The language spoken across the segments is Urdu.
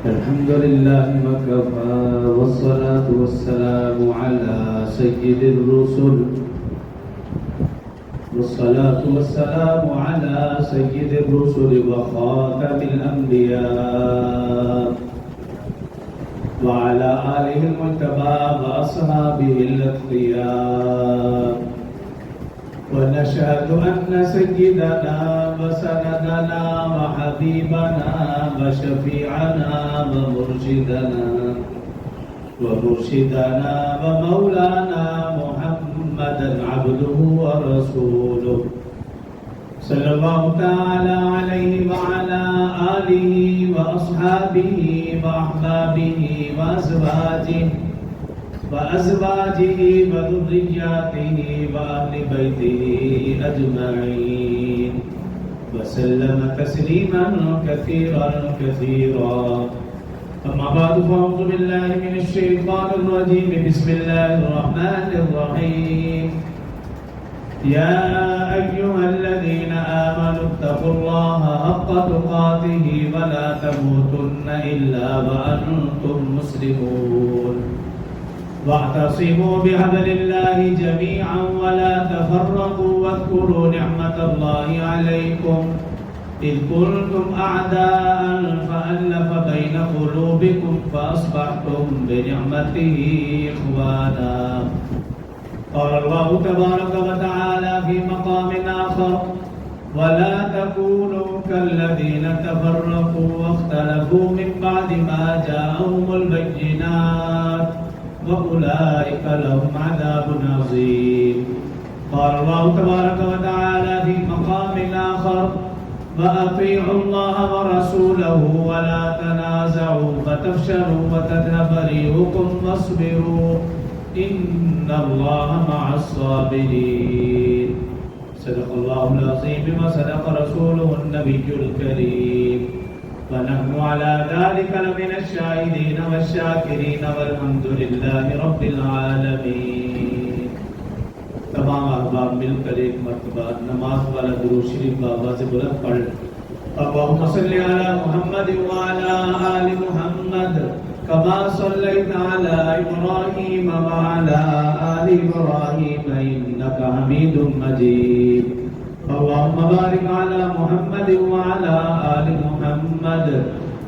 الحمد لله وكفى والصلاة والسلام على سيد الرسل وخاتم الأنبياء وعلى آله المجتبى وأصحابه الأتقياء ونشهد أن سيدنا وسندنا وحبيبنا وشفيعنا ومرشدنا ومولانا محمدا عبده ورسوله صلى الله تعالى عليه وعلى آله وأصحابه وأحبابه وأزواجه وذرياته وأهل بيته أجمعين وسلم تسليما كثيرا أما بعد فأعوذ بالله من الشيطان الرجيم بسم الله الرحمن الرحيم يا أيها الذين آمنوا اتقوا الله حق تقاته ولا تموتن إلا وأنتم مسلمون واعتصموا بحبل الله جميعا ولا تفرقوا واذكروا نعمة الله عليكم إذ كنتم أعداء فألف بين قلوبكم فأصبحتم بنعمته إخوانا قال الله تبارك وتعالى في مقام آخر ولا تكونوا كالذين تفرقوا واختلفوا من بعد ما جاءهم البينات وأولئك لهم عذاب عظيم قال الله تبارك وتعالى في مقام آخر وأطيعوا الله ورسوله ولا تنازعوا فتفشلوا وتذهب ريحكم واصبروا إن الله مع الصابرين صدق الله العظيم وصدق رسوله النبي الكريم ونحن على ذلك لمن الشاهدين والشاكرين والحمد لله رب العالمين. تمام احباب مل کر ایک مرتبہ نماز والا درود شریف بابا سے بلند پڑھ اللهم صل على محمد وعلى آل محمد كما صليت على إبراهيم وعلى آل إبراهيم إنك حميد مجيد. اللهم بارك على محمد وعلى آل محمد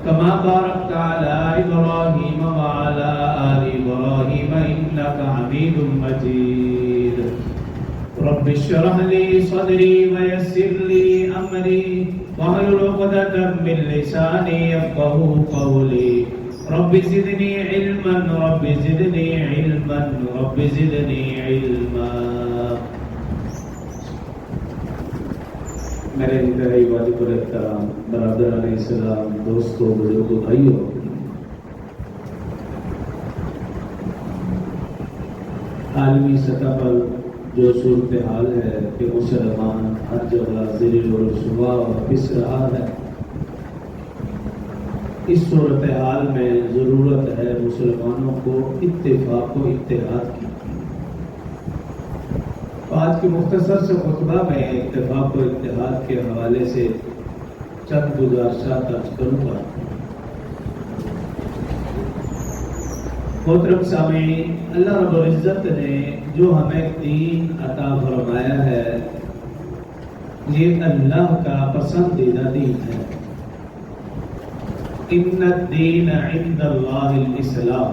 كما باركت على إبراهيم وعلى آل إبراهيم إنك حميد مجيد. رب اشرح لي صدري ويسر لي أمري واحلل عقدة من لساني يفقهوا قولي. رب زدني علما رب زدني علما رب زدني علما. میرے انتہائی واجب الاحترام برادران اسلام، دوستوں، بزرگوں، بھائیوں، عالمی سطح پر جو صورتحال ہے کہ مسلمان ہر جگہ ذلیل و رسوا اور پس رہا ہے، اس صورتحال میں ضرورت ہے مسلمانوں کو اتفاق و اتحاد کی. آج کے مختصر سے خطبہ میں اتفاق و اتحاد کے حوالے سے چند گزارشات درج کروں گا. محترم سامعین، اللہ رب العزت نے جو ہمیں دین عطا فرمایا ہے یہ اللہ کا پسندیدہ دین ہے. ان الدین عند اللہ الاسلام.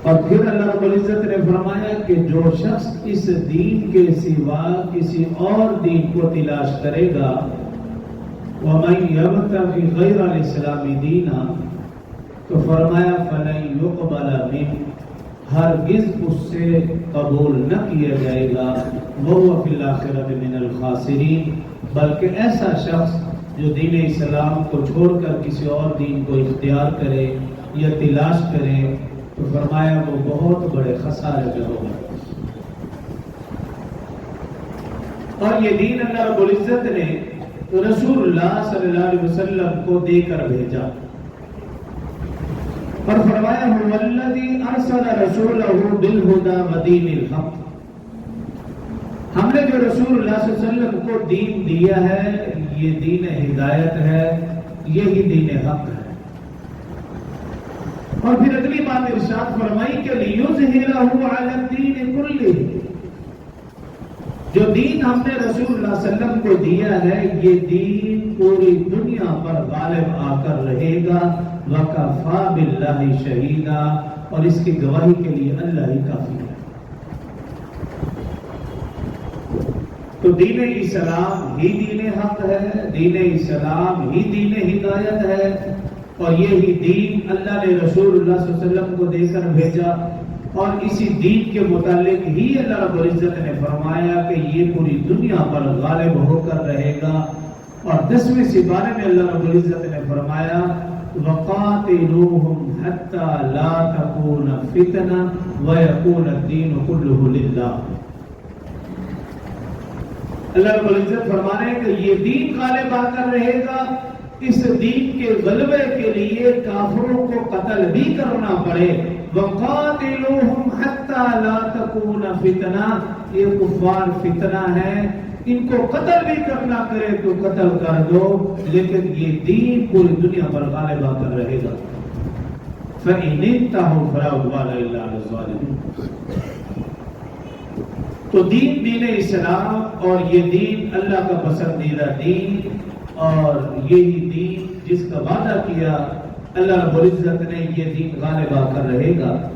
اور پھر اللہ رب العزت نے فرمایا کہ جو شخص اس دین کے سوا کسی اور دین کو تلاش کرے گا وَمَنْ يَبْتَغِ غَيْرَ الْإِسْلَامِ دِينًا، تو فرمایا فَلَنْ يُقْبَلَ مِنْهُ، ہرگز اس سے قبول نہ کیا جائے گا وَهُوَ فِي الْآخِرَةِ مِنَ الْخَاسِرِينَ، بلکہ ایسا شخص جو دین اسلام کو چھوڑ کر کسی اور دین کو اختیار کرے یا تلاش کرے تو فرمایا وہ بہت بڑے خسارے میں ہوگا. اور یہ دین اللہ رب العزت نے رسول اللہ صلی اللہ علیہ وسلم کو دے کر بھیجا اور فرمایا هو الذی ارسل رسولہ بالہدی ودین الحق. ہم نے جو رسول اللہ صلی اللہ علیہ وسلم کو دین دیا ہے یہ دین ہدایت ہے، یہی دین حق ہے۔ اور پھر اگلی بات ارشاد فرمائی کہ لِيُظْهِرَهُ عَلَى الدِّينِ كُلِّهِ، جو دین ہم نے رسول اللہ صلی اللہ علیہ وسلم کو دیا ہے، یہ دین پوری دنیا پر غالب آ کر رہے گا۔ وَكَفَى بِاللَّهِ شَهِيدًا، اور اس کی گواہی کے لیے اللہ ہی کافی ہے۔ تو دین اسلام ہی دین حق ہے، دین اسلام ہی دین ہدایت ہے، اور یہی دین اللہ نے رسول اللہ صلی اللہ علیہ وسلم کو دے کر بھیجا، اور اسی دین کے متعلق ہی اللہ رب العزت نے فرمایا کہ یہ پوری دنیا پر غالب ہو کر رہے گا۔ اور 10ویں سپارے میں اللہ رب العزت نے فرمایا وَقَاتِلُوهُمْ حَتَّى لَا تَكُونَ فِتْنَةٌ وَيَكُونَ الدِّينُ كُلُّهُ لِلَّهِ۔ اللہ رب العزت فرما رہے ہیں کہ یہ دین غالب آ کر رہے گا، اس دین کے غلبے کے لیے کافروں کو قتل بھی کرنا پڑے۔ وَقَاتِلُوهُمْ حَتَّى لَا تَكُونَ فِتْنَةٌ، یہ کفار فتنہ ہے، ان کو قتل بھی کرنا کرے تو قتل کر دو، لیکن یہ دین پوری دنیا پر غالب آ کر رہے گا۔ فَإِنِ انتَهُوا فَلَا عُدْوَانَ إِلَّا عَلَى الظَّالِمِينَ۔ تو دین اسلام، اور یہ دین اللہ کا پسندیدہ دین، اور یہی دین جس کا وعدہ کیا اللہ رب العزت نے، یہ دین غالب آ کر رہے گا۔